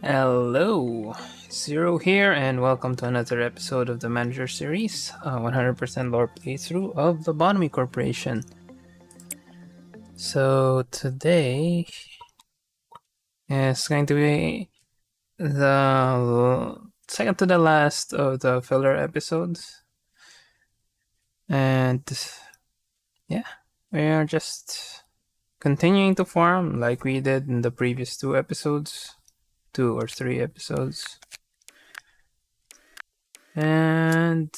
Hello, Zero here, and welcome to another episode of the Manager Series, a 100% lore playthrough of Lobotomy Corporation. So today is going to be the second to the last of the filler episodes, and yeah, we are just continuing to farm like we did in the previous 2 or 3 episodes. And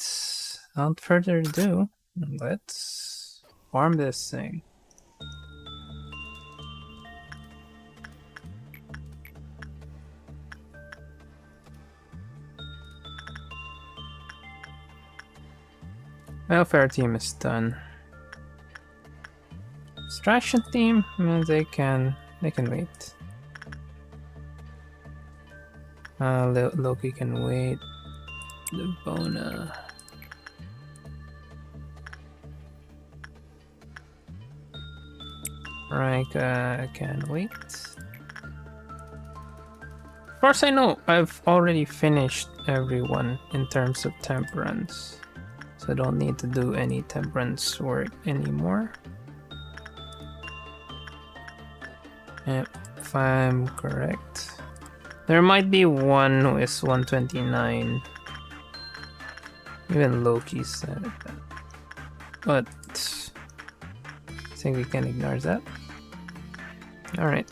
without further ado, let's farm this thing. Welfare team is done. Extraction team, they can wait. Loki can wait. Lebona. Rika can wait. Of course, I know I've already finished everyone in terms of temperance, so I don't need to do any temperance work anymore. Yep, if I'm correct. There might be one who is 129. Even Loki said that. But I think we can ignore that. Alright.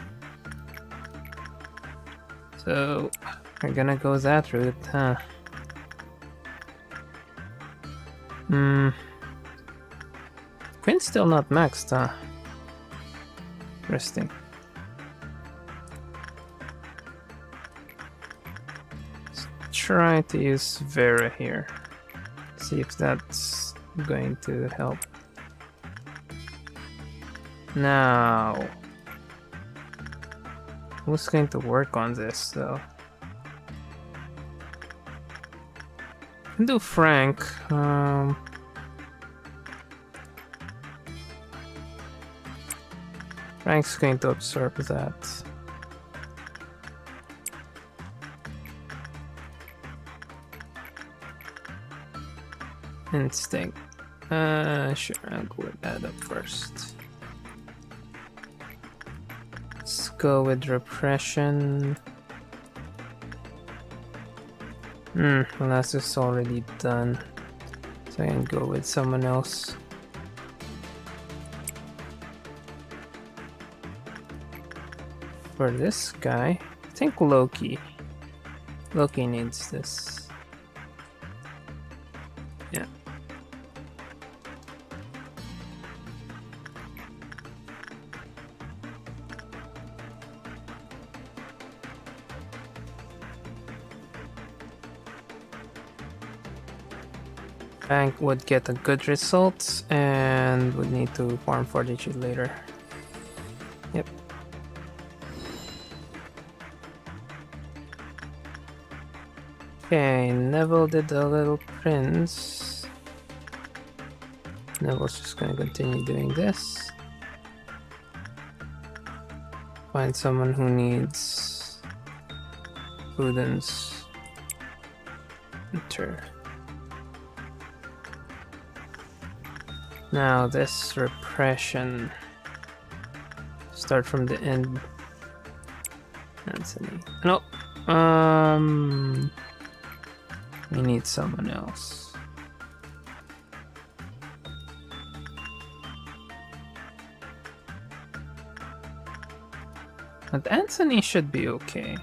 So we're gonna go that route, huh? Quinn's still not maxed, huh? Interesting. Let's try to use Vera here. See if that's going to help. Now, who's going to work on this though? I can do Frank. Frank's going to absorb that. Instinct. Sure, I'll go with that up first. Let's go with repression. Unless it's already done. So I can go with someone else. For this guy, I think Loki. Loki needs this. Yeah. Bank would get a good result and would need to farm fortitude later. Yep. Okay, Neville did the Little Prince. Neville's just gonna continue doing this. Find someone who needs Prudence. Enter. Now this repression. Start from the end. Anthony. No. We need someone else. But Anthony should be okay.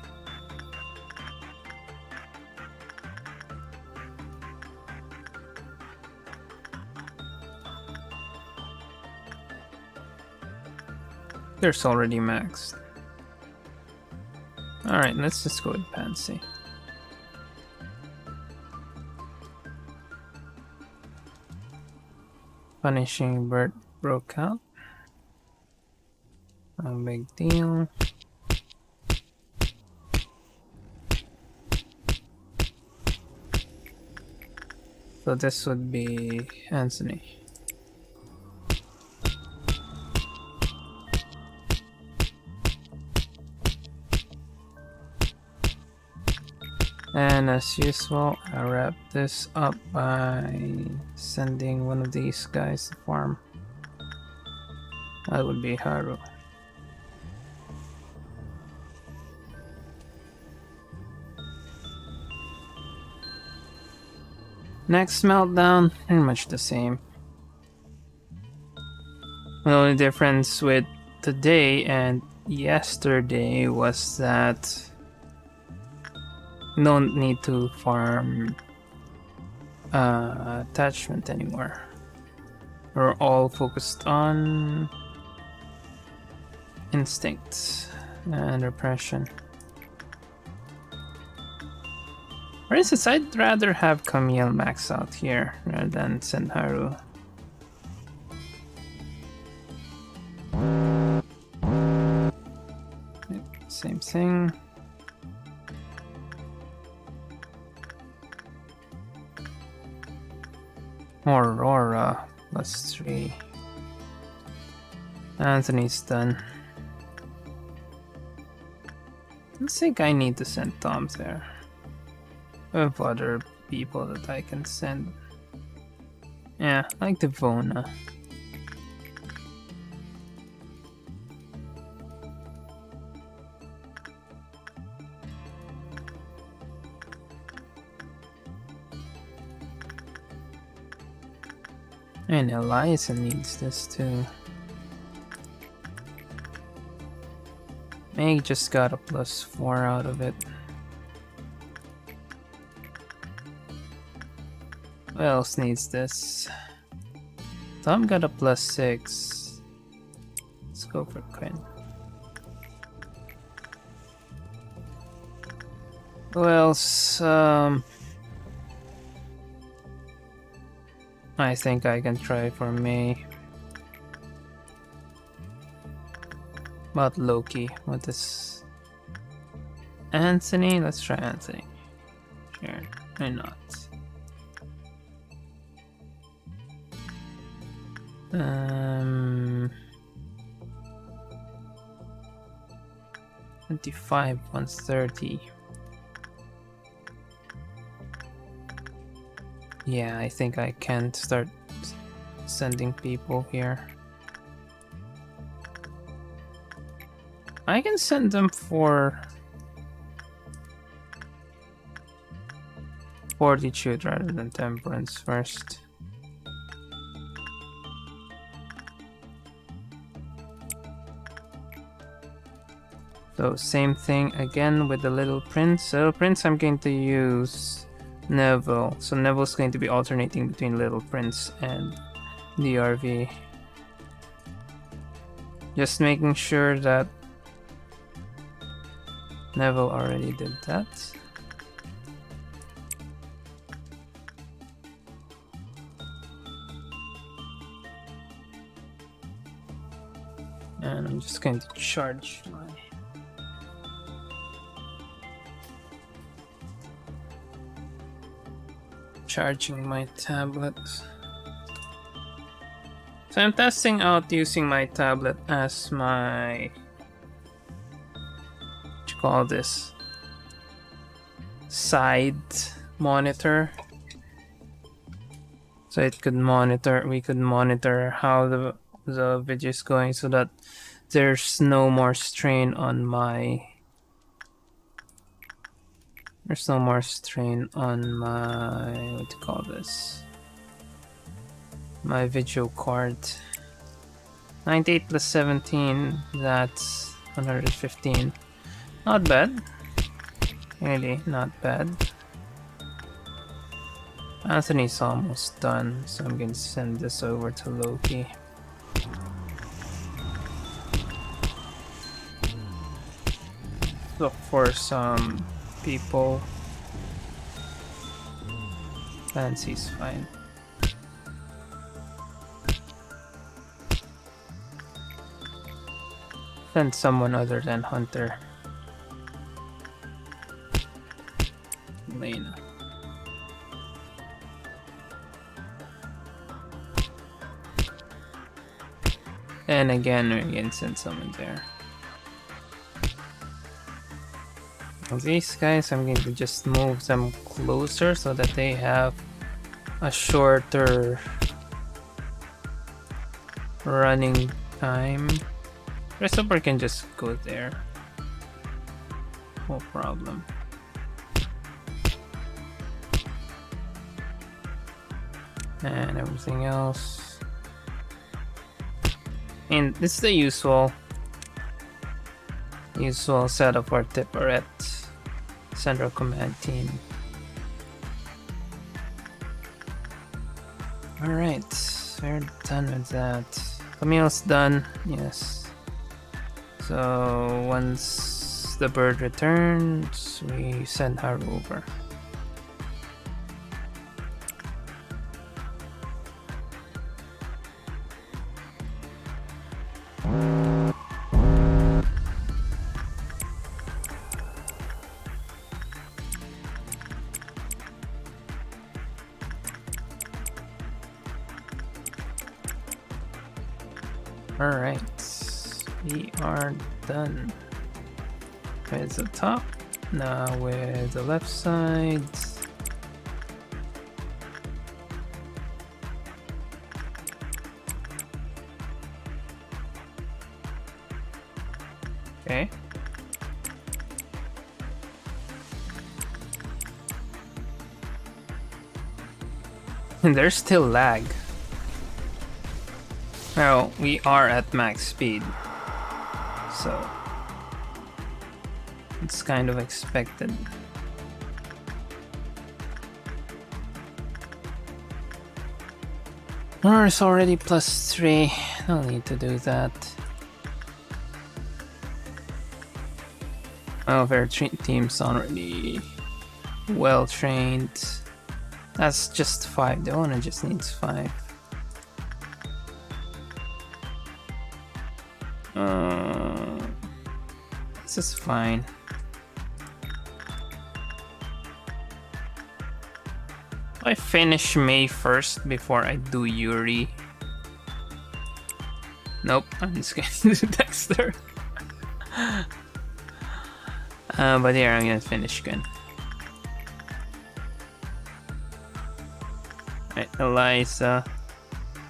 There's already maxed. Alright, let's just go with Pansy. Punishing Bird broke out. No big deal. So this would be Anthony. And as usual, I wrap this up by sending one of these guys to farm. That would be Haru. Next meltdown, pretty much the same. The only difference with today and yesterday was that no need to farm attachment anymore. We're all focused on instinct and repression. For instance, I'd rather have Camille max out here rather than Senharu. Same thing. Aurora +3. Anthony's done. I think I need to send Tom there. I have other people that I can send. Yeah, like Devona. And Eliza needs this too. Meg just got a +4 out of it. Who else needs this? Tom got a +6. Let's go for Quinn. Who else? I think I can try for May. About Loki. What is Anthony? Let's try Anthony. Sure, why not? 25, 130. Yeah, I think I can start sending people here. I can send them for Fortitude rather than Temperance first. So same thing again with the Little Prince. Little Prince, I'm going to use Neville. So Neville's going to be alternating between Little Prince and DRV. Just making sure that Neville already did that. And I'm just going to charge my tablet. So I'm testing out using my tablet as my, what you call this, side monitor. So it could monitor, we could monitor how the video is going so that there's no more strain on my, what do you call this? My video card. 98 plus 17, that's 115. Not bad. Really, not bad. Anthony's almost done, so I'm gonna send this over to Loki. Look for some people. Fancy's fine. Send someone other than Hunter. Lena. And again, we can send someone there. These guys, I'm going to just move them closer so that they have a shorter running time. Grasshopper can just go there. No problem. And everything else. And this is the usual setup for Tipperette Central Command team. Alright, we're done with that. Camille's done, yes. So once the bird returns, we send her over. Alright, we are done with the top. Now with the left side. Okay. And there's still lag. Well, we are at max speed, so it's kind of expected. Oh, it's already +3. No need to do that. Oh, their team's already well trained. That's just 5. The owner just needs 5. This is fine. I finish May 1st before I do Yuri. Nope, I'm just gonna do Dexter. But here I'm gonna finish Gun. Right, Eliza.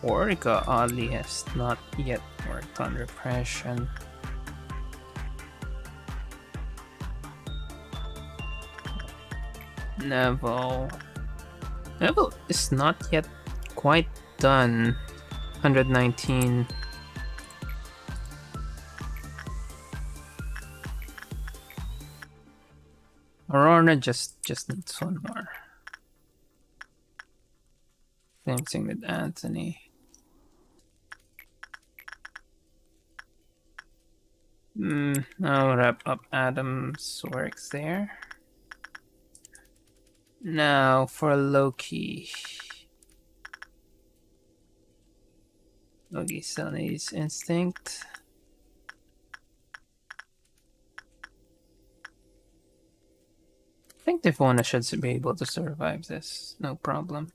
Orga oddly has not yet worked on repression. Neville is not yet quite done. 119. Aurora just needs one more. Same thing with Anthony. I'll wrap up Adam's work there. Now for Loki. Loki still needs instinct. I think Devona should be able to survive this, no problem.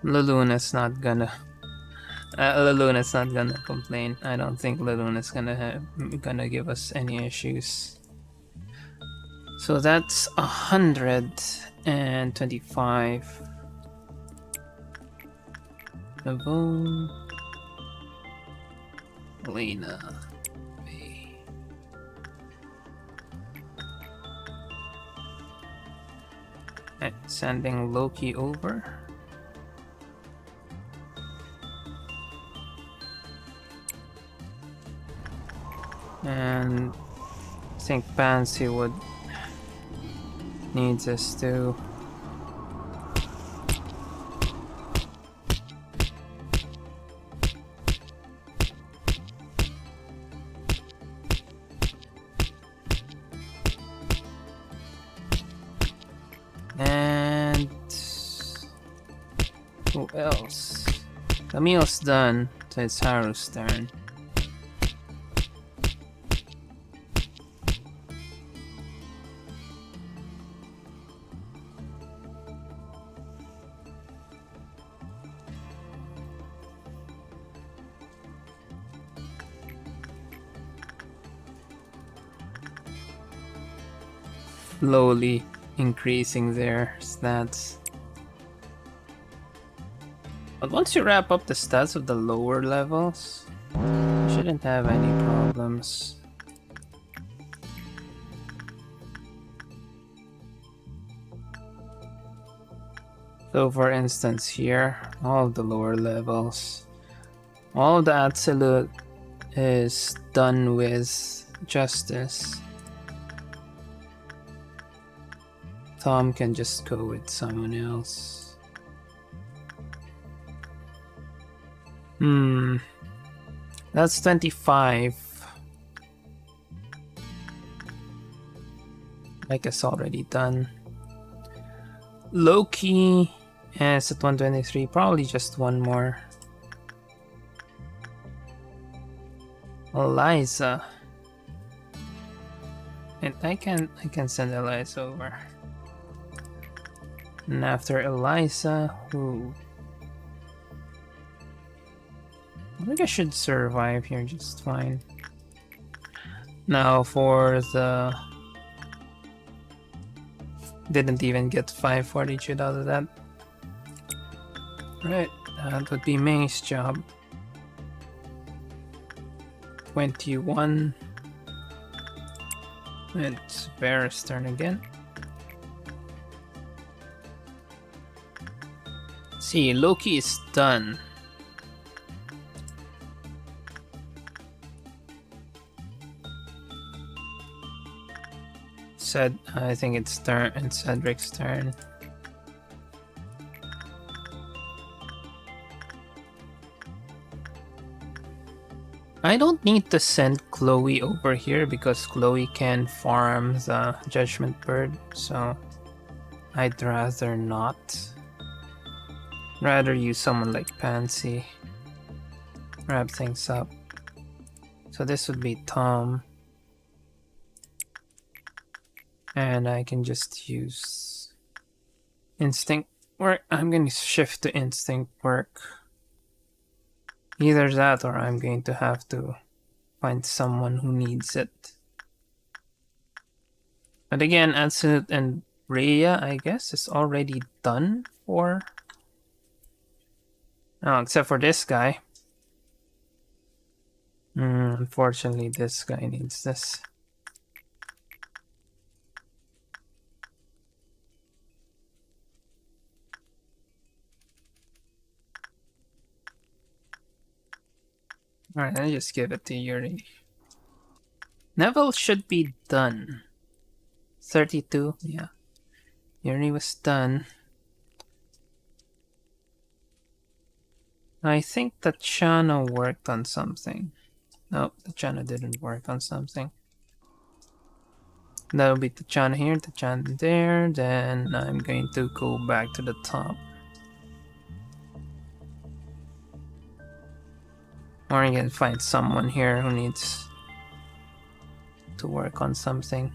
Laluna's not gonna complain. I don't think Laluna's gonna give us any issues. So that's 125. Navone, Lena, B. Right, sending Loki over. And I think Pansy would needs us to. And who else? The meal's done, so it's Haru's turn. Slowly increasing their stats. But once you wrap up the stats of the lower levels, you shouldn't have any problems. So for instance here, all of the lower levels, all of the absolute is done with justice. Tom can just go with someone else. That's 25. I guess already done. Loki is at 123, probably just one more. Eliza. And I can send Eliza over. And after Eliza, who? I think I should survive here just fine. Now for the... Didn't even get 5 fortitude out of that. Right, that would be May's job. 21. It's Bear's turn again. See, Loki is done. I think it's Cedric's turn. I don't need to send Chloe over here because Chloe can farm the Judgment Bird, so I'd rather not. Rather use someone like Pansy. Wrap things up. So this would be Tom. And I can just use Instinct Work. I'm going to shift to Instinct Work. Either that or I'm going to have to find someone who needs it. But again, Absolute and Rhea, I guess, is already done for... Oh, except for this guy. Unfortunately, this guy needs this. Alright, I'll just give it to Yuri. Neville should be done. 32, yeah. Yuri was done. I think Tachana worked on something. No, Tachana didn't work on something. That'll be Tachana here, Tachana there. Then I'm going to go back to the top. Or I'm gonna find someone here who needs to work on something.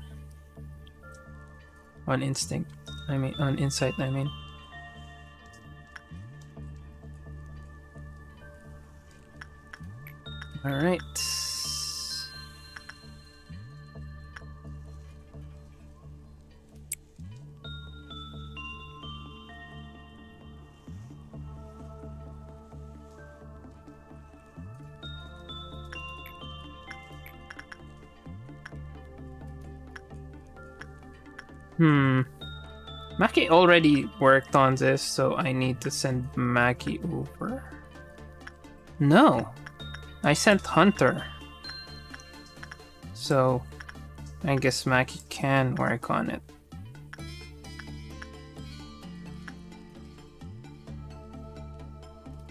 On instinct. On insight, I mean. Alright. Maki already worked on this, so I need to send Maki over. No, I sent Hunter. So, I guess Maki can work on it.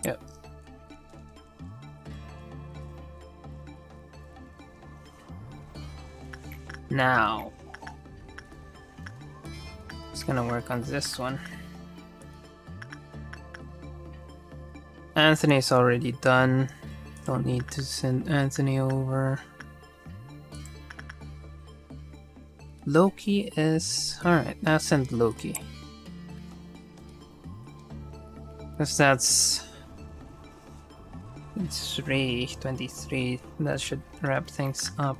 Yep. Now. Gonna work on this one. Anthony's already done. Don't need to send Anthony over. Loki is... Alright, now send Loki. Because that's... It's 23. That should wrap things up.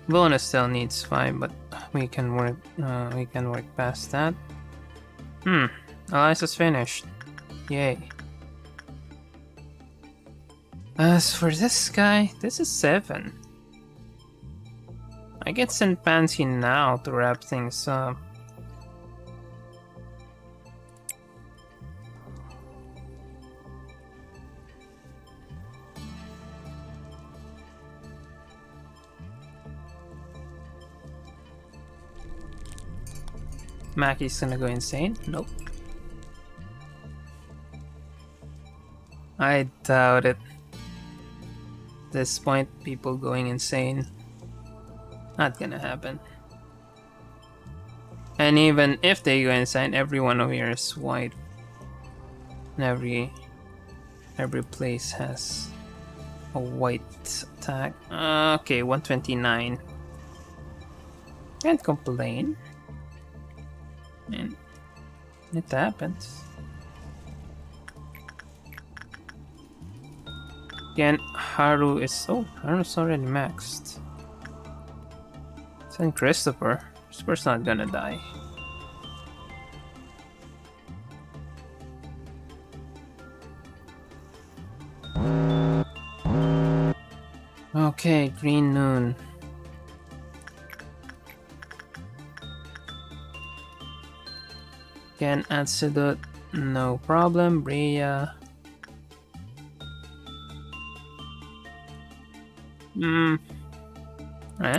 Bonus still needs 5, but we can work past that. Eliza's finished. Yay. As for this guy, this is 7. I can send Pansy now to wrap things up. Mackie's gonna go insane? Nope. I doubt it. At this point, people going insane. Not gonna happen. And even if they go insane, every one of here is white. And every place has a white attack. Okay, 129. Can't complain. And it happens. Again, Haru's already maxed. Send Christopher. Christopher's not gonna die. Okay, Green Noon. Again, Absolute, no problem. Bria.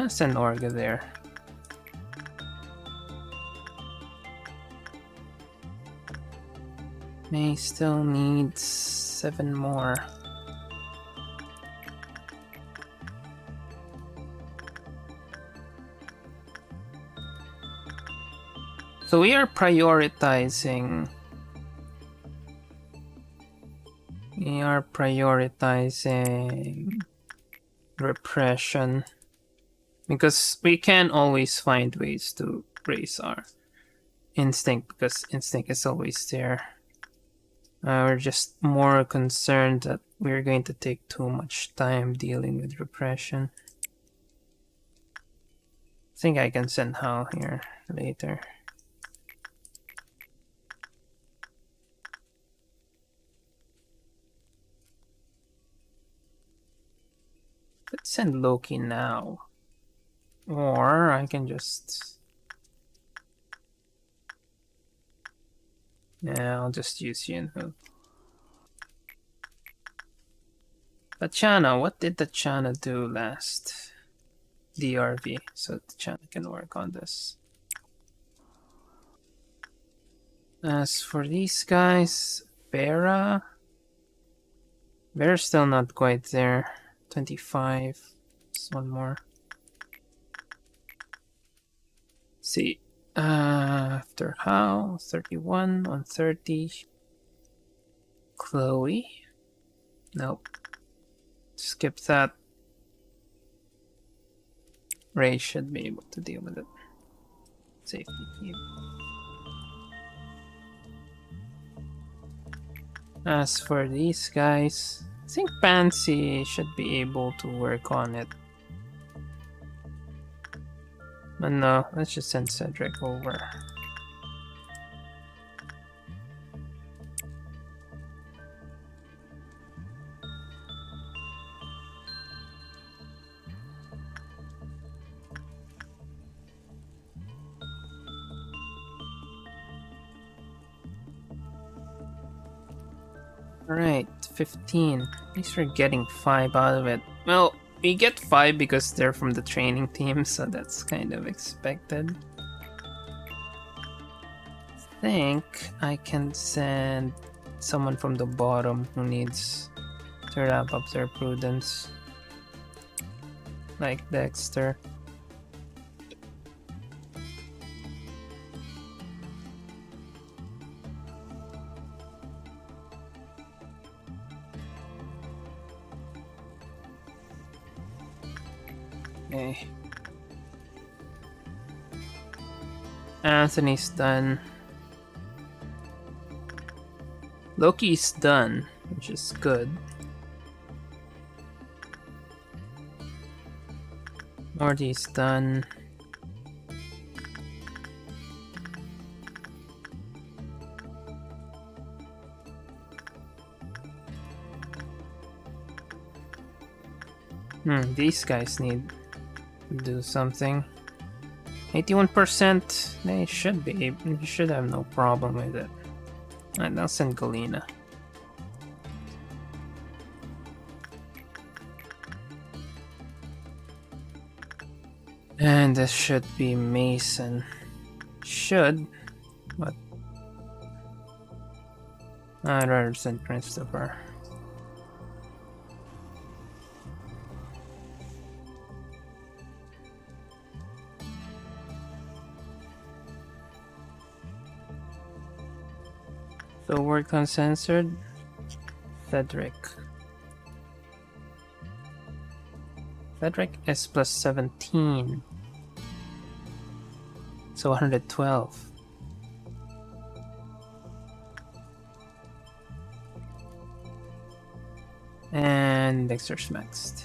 Send Orga there. May still needs 7 more. So we are prioritizing. Repression. Because we can always find ways to raise our instinct, because instinct is always there. We're just more concerned that we're going to take too much time dealing with repression. I think I can send Hal here later. Let's send Loki now. Or I can just... Yeah, I'll just use Yunhu. Tachana, what did Tachana do last? DRV, so Tachana can work on this. As for these guys, Vera's still not quite there. 25. Just one more. Let's see. After Hal, 31, 130. Chloe. Nope. Skip that. Ray should be able to deal with it. Safety keep. As for these guys, I think Pansy should be able to work on it. But no, let's just send Cedric over. Alright, 15. At least we're getting 5 out of it. Well, we get 5 because they're from the training team, so that's kind of expected. I think I can send someone from the bottom who needs to wrap up their prudence. Like Dexter. Okay. Anthony's done. Loki's done, which is good. Morty's done. These guys need to do something. 81%. They should be. You should have no problem with it. Alright, I'll send Galena. And this should be Mason. Should, but I'd rather send Christopher. So word uncensored. Frederick. Frederick is plus 17. So 112. And Dexter's maxed.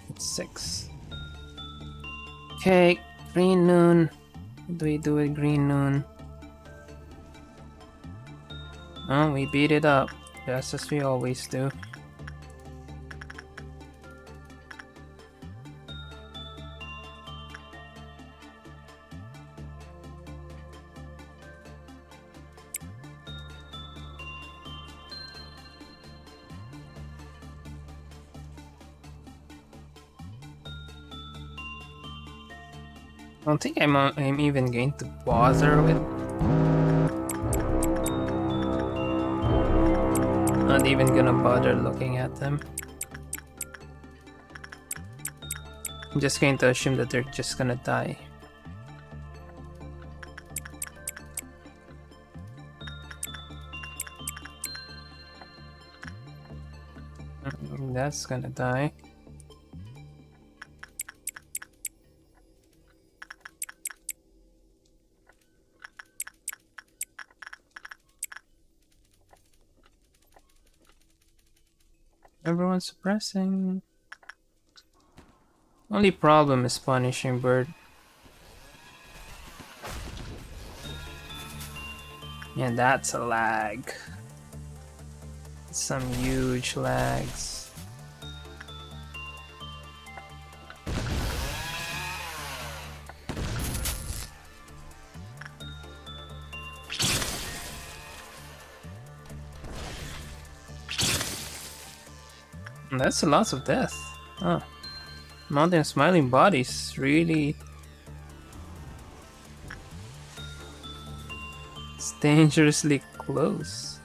It's 6. Okay, Green Noon. What do we do with Green Noon? Oh, we beat it up, just as we always do. I don't think I'm even going to bother with. Not even gonna bother looking at them. I'm just going to assume that they're just gonna die. That's gonna die. Everyone's suppressing. Only problem is punishing bird. And that's a lag. Some huge lags. That's a lot of death. Oh. Mountain Smiling Bodies really. It's dangerously close.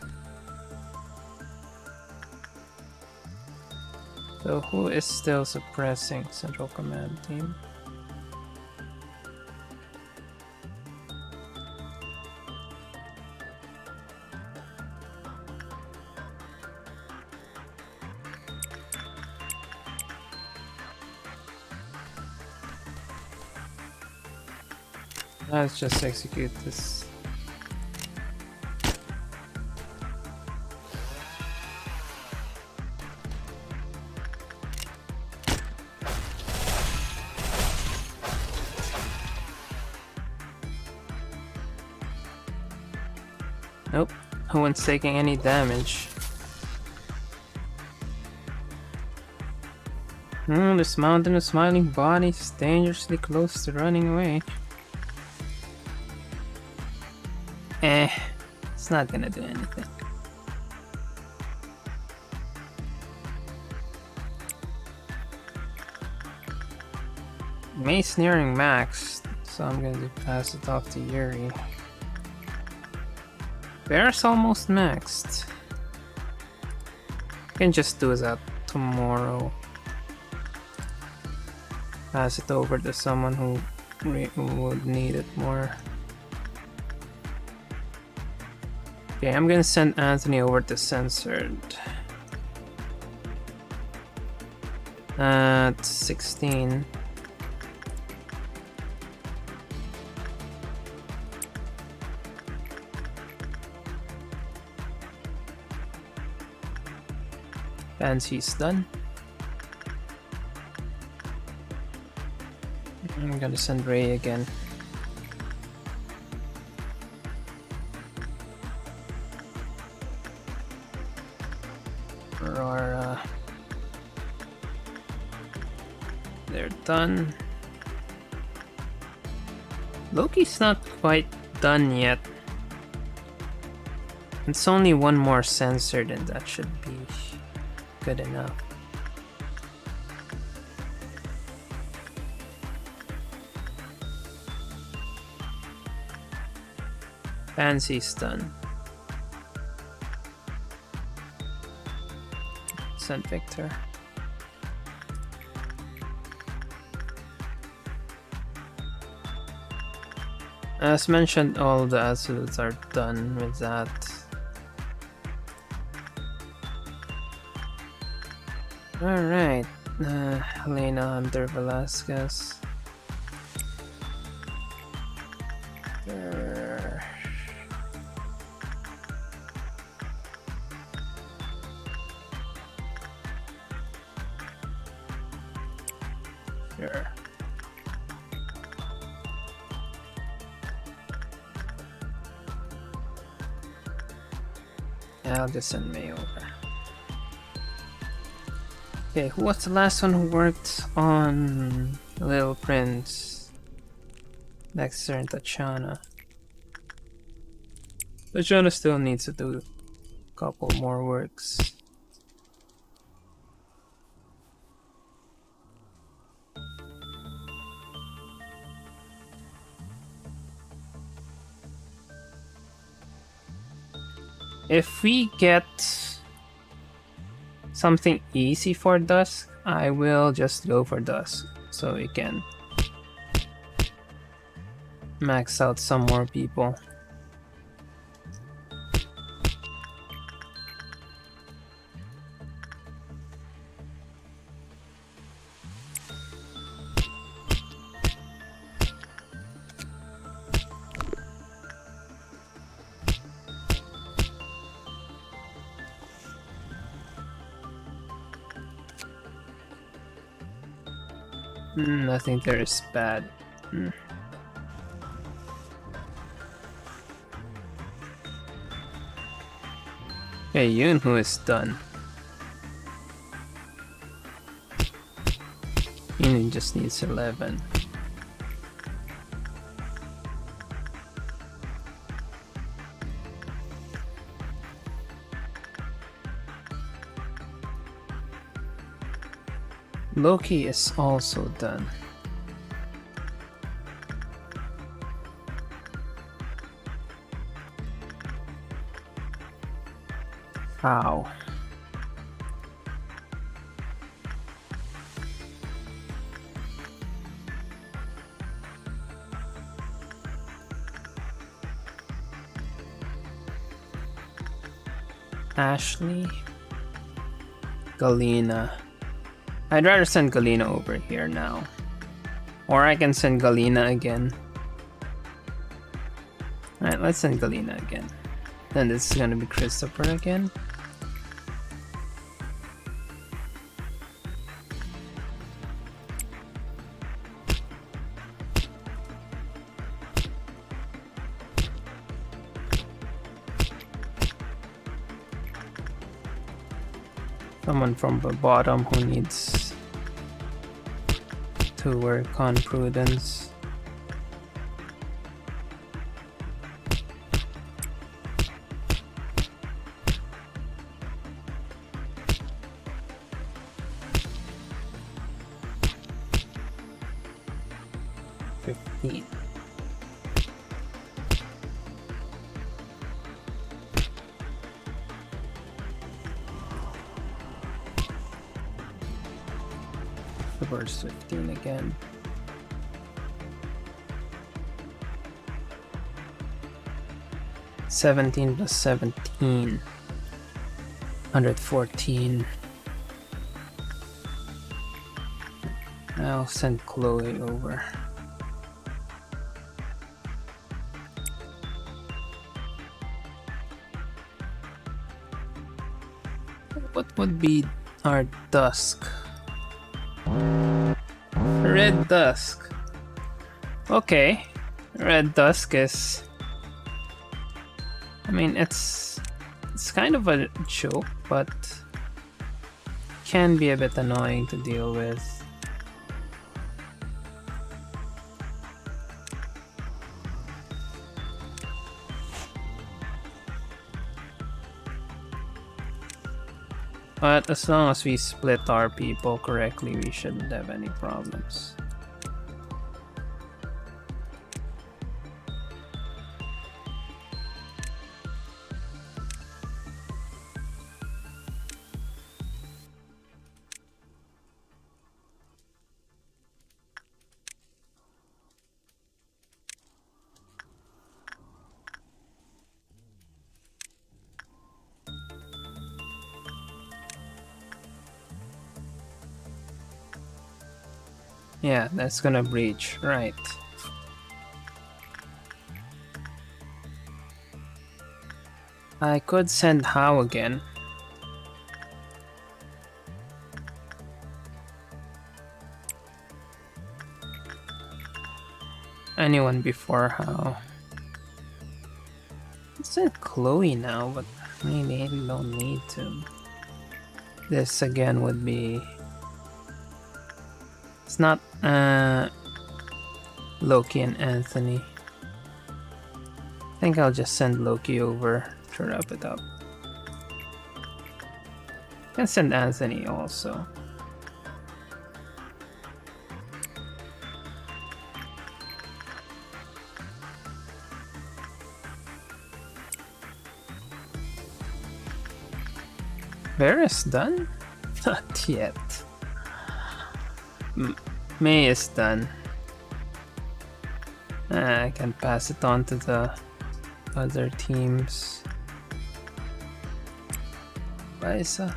So who is still suppressing? Central Command Team. Let's just execute this. Nope, no one's taking any damage. This mountain of smiling bodies is dangerously close to running away. It's not gonna do anything. Mace nearing max, so I'm gonna pass it off to Yuri. Bear's almost maxed. Can just do that tomorrow. pass it over to someone who would need it more. Okay, I'm gonna send Anthony over to Censored. At 16. Fancy's done. I'm gonna send Ray again. Aurora. They're done. Loki's not quite done yet. It's only one more censored and that should be good enough. Fancy's done. Send Victor. As mentioned, all the absolutes are done with that. Alright, Helena Hunter Velasquez. Sure. I'll just send May over. Okay, who was the last one who worked on Little Prince? Dexter and Tatiana. Tatiana still needs to do a couple more works. If we get something easy for Dusk, I will just go for Dusk so we can max out some more people. Nothing there is bad. Okay, Yunhu is done. Yunhu just needs 11. Loki is also done. How? Ashley? Galena. I'd rather send Galena over here now. Or I can send Galena again. Alright, let's send Galena again. Then this is gonna be Christopher again. Someone from the bottom who needs to work on Prudence. Reverse 15 again. +17, 114. I'll send Chloe over. What would be our dusk? Red dusk. Okay. Red dusk is... I mean, it's kind of a joke, but can be a bit annoying to deal with. But as long as we split our people correctly, we shouldn't have any problems. Yeah, that's gonna breach, right. I could send How again. Anyone before How. Let's send Chloe now, but maybe I don't need to. This again would be... It's not Loki and Anthony. I think I'll just send Loki over to wrap it up. Can send Anthony also. Varys done? Not yet. May is done. I can pass it on to the other teams. Eliza.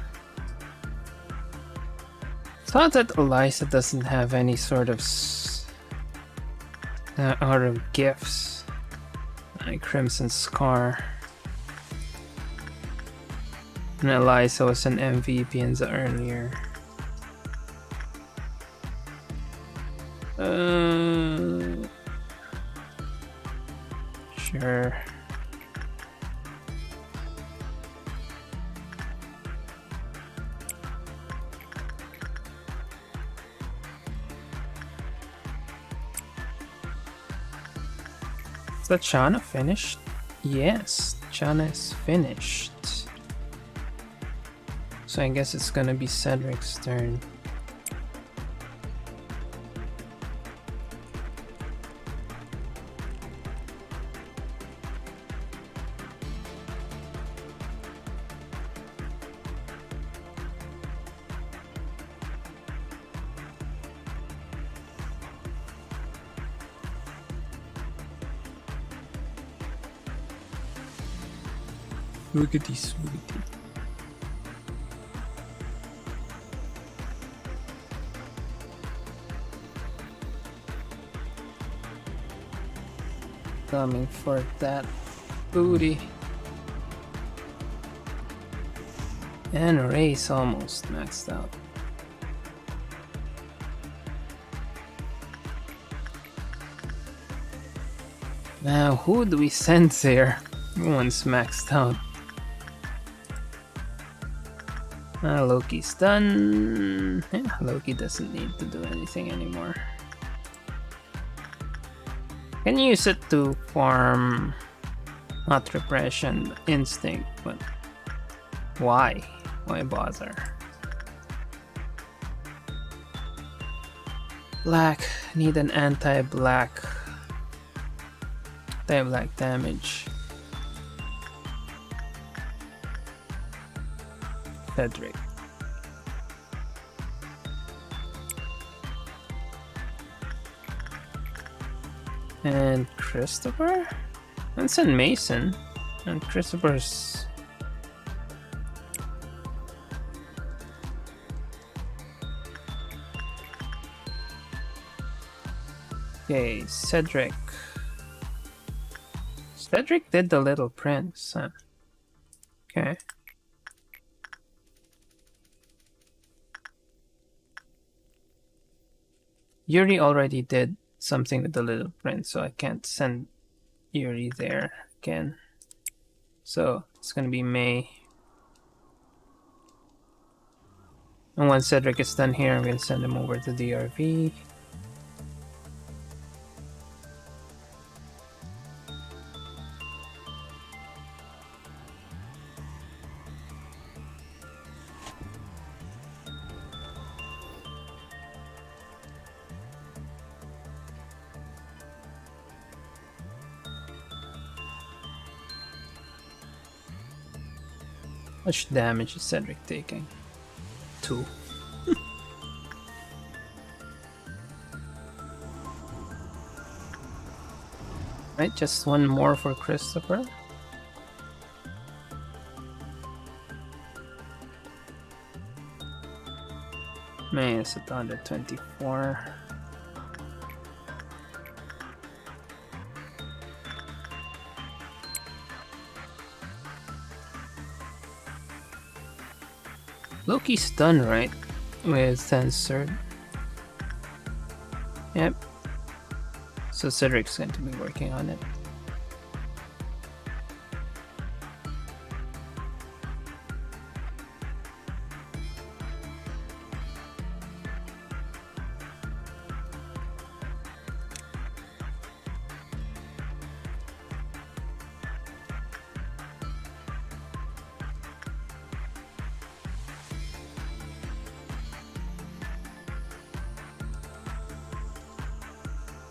Thought that Eliza doesn't have any sort of gifts like Crimson Scar. And Eliza was an MVP in the earlier. Sure. Is that Chana finished? Yes, Chana is finished. So I guess it's gonna be Cedric's turn. Swoogity swoogity. Coming for that booty. And Ray's almost maxed out. Now who do we send there? Everyone's maxed out. Loki's done. Yeah, Loki doesn't need to do anything anymore. Can use it to farm, not repression, instinct, but why? Why bother? Black, need an anti-black damage. Cedric. And Christopher? And send Mason. And Christopher's... Okay, Cedric. Cedric did the Little Prince, huh? Okay. Yuri already did something with the Little Prince, so I can't send Yuri there again. So it's gonna be May. And once Cedric is done here, I'm gonna send him over to the RV. How much damage is Cedric taking? 2. Right, just one more for Christopher. Man, it's 124. Loki's done, right? With Censored. Yep. So Cedric's going to be working on it.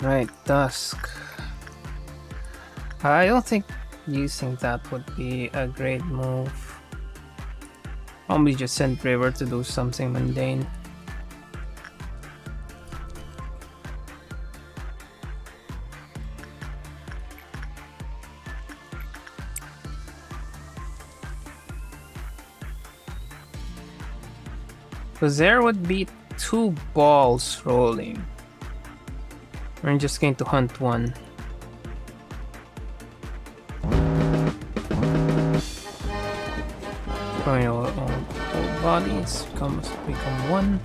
Right, Dusk. I don't think using that would be a great move. Probably just send River to do something mundane. Because there would be 2 balls rolling. We're just going to hunt one. Going all bodies become 1.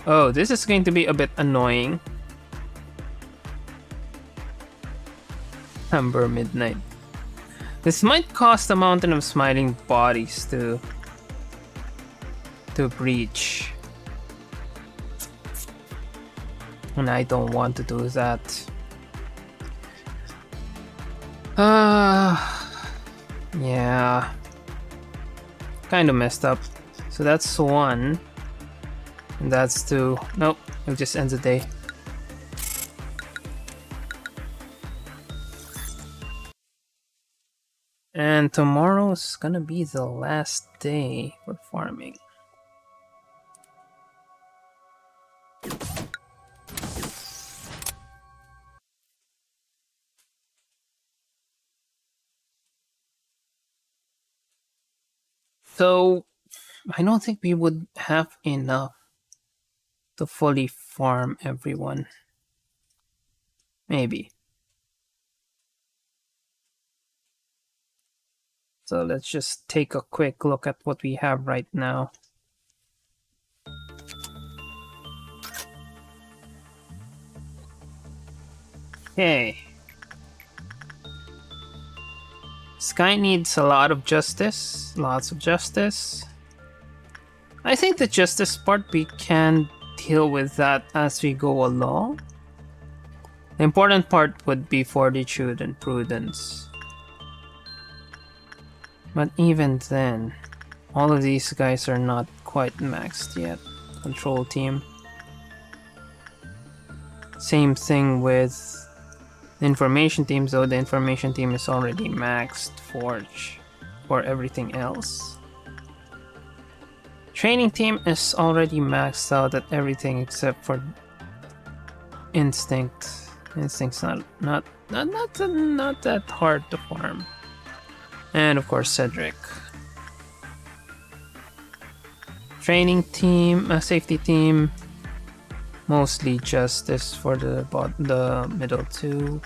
Oh, this is going to be a bit annoying. Amber Midnight. This might cost a mountain of smiling bodies to breach. And I don't want to do that. Yeah. Kind of messed up. So that's 1. And that's 2. Nope, it just ends the day. And tomorrow's gonna be the last day for farming. So, I don't think we would have enough to fully farm everyone. Maybe. So let's just take a quick look at what we have right now. Okay. Sky needs a lot of justice. Lots of justice. I think the justice part, we can deal with that as we go along. The important part would be fortitude and prudence. But even then, all of these guys are not quite maxed yet. Control team. Same thing with the information team, though the information team is already maxed Forge for everything else. Training team is already maxed out at everything except for instinct. Instinct's not that hard to farm. And of course Cedric. Training team, safety team, mostly justice for the middle two.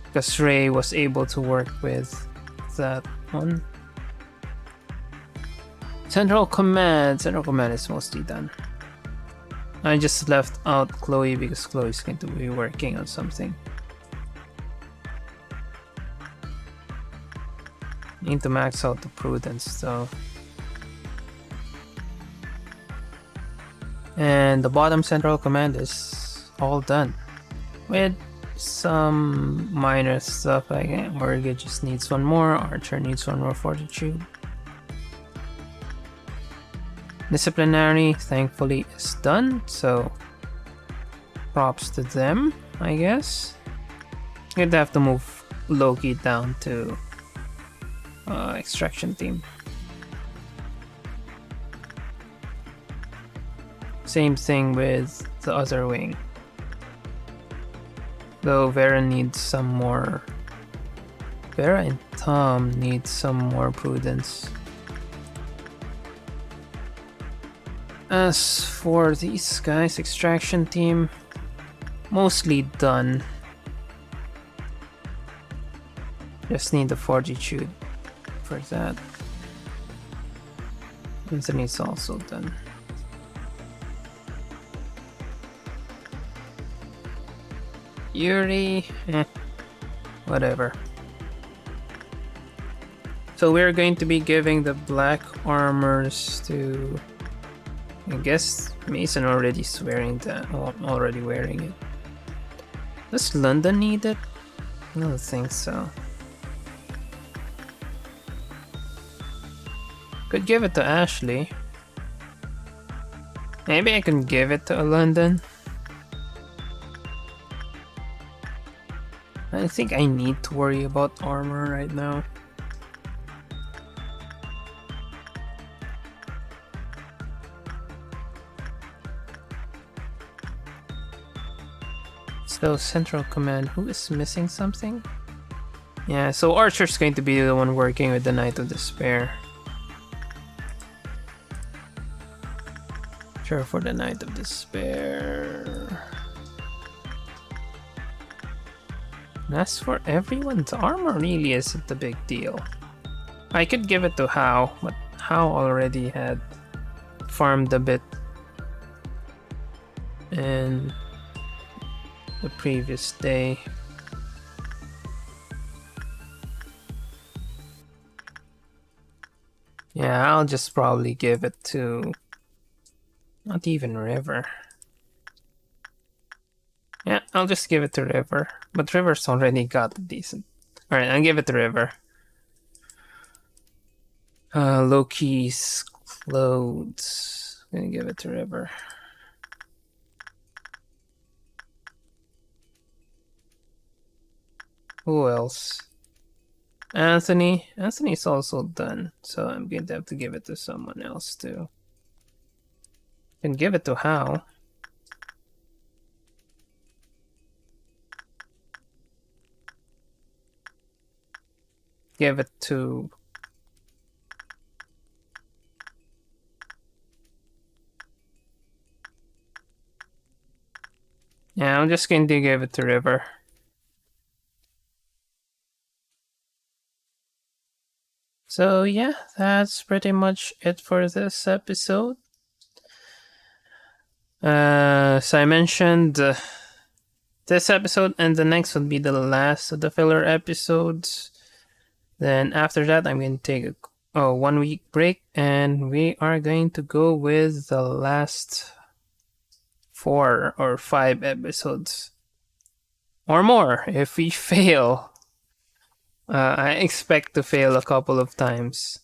Because Ray was able to work with that one. Central Command is mostly done. I just left out Chloe because Chloe's going to be working on something. Need to max out the Prudence though. And the bottom Central Command is all done. With some minor stuff like Morgan just needs one more, Archer needs one more Fortitude. Disciplinary thankfully is done, so props to them, I guess. You'd have to move Loki down to extraction team. Same thing with the other wing. Though Vera needs some more. Vera and Tom need some more Prudence. As for these guys, extraction team, mostly done. Just need the Fortitude for that. Anthony's also done. Yuri, whatever. So we're going to be giving the black armors to, I guess Mason already wearing that. Oh, already wearing it. Does London need it? I don't think so. Could give it to Ashley. Maybe I can give it to London. I think I need to worry about armor right now. So Central Command, who is missing something? Yeah, so Archer's going to be the one working with the Knight of Despair. Sure, for the Knight of Despair. And as for everyone's armor really isn't a big deal. I could give it to Hao, but Hao already had farmed a bit in the previous day. Yeah, I'll just probably give it to not even River. Yeah, I'll just give it to River. But River's already got a decent. Alright, I'll give it to River. Loki's clothes. I'm gonna give it to River. Who else? Anthony. Anthony's also done, so I'm going to have to give it to someone else too. Can give it to Hao. Give it to yeah, I'm just going to give it to River. So yeah, that's pretty much it for this episode. As I mentioned, this episode and the next would be the last of the filler episodes. Then after that, I'm going to take a 1 week break, and we are going to go with the last 4 or 5 episodes. Or more if we fail. I expect to fail a couple of times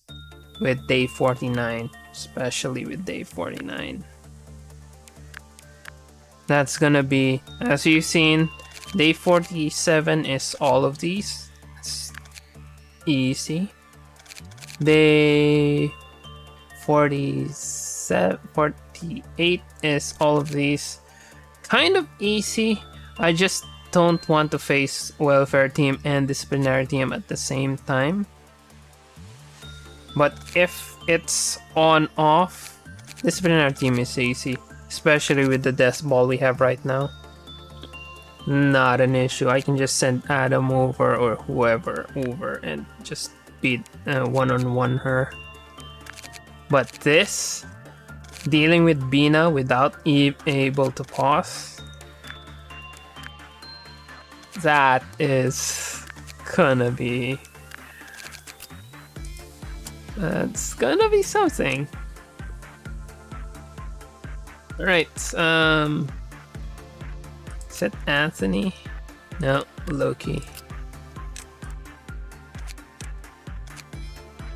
with day 49, especially with day 49. That's gonna be, as you've seen, day 47 is all of these. It's easy. Day 48 is all of these. Kind of easy. I just don't want to face welfare team and disciplinary team at the same time. But if it's on off, disciplinary team is easy, especially with the death ball we have right now. Not an issue. I can just send Adam over or whoever over and just beat one-on-one her. But this, dealing with Bina without able to pause, that is gonna be... That's gonna be something. Alright, is it Anthony? No, Loki.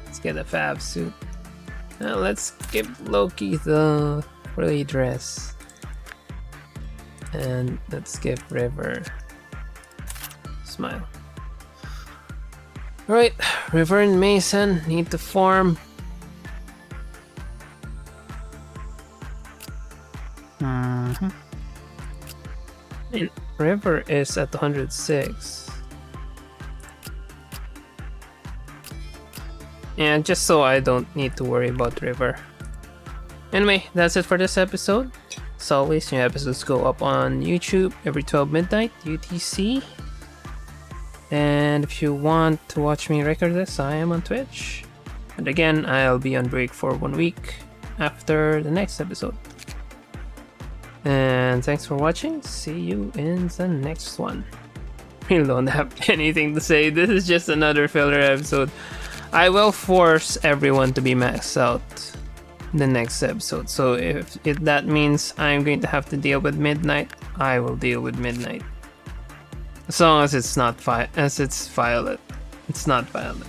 Let's get a fab suit. Now let's give Loki the frilly dress. And let's give River smile. Alright, River and Mason need to form. And River is at 106. And just so I don't need to worry about River. Anyway, that's it for this episode. As always, new episodes go up on YouTube every 12 midnight UTC. And if you want to watch me record this, I am on Twitch. And again, I'll be on break for 1 week after the next episode. And thanks for watching. See you in the next one. Really don't have anything to say. This is just another filler episode. I will force everyone to be maxed out in the next episode. So if that means I'm going to have to deal with Midnight, I will deal with Midnight. As long as it's not it's violet. It's not violet.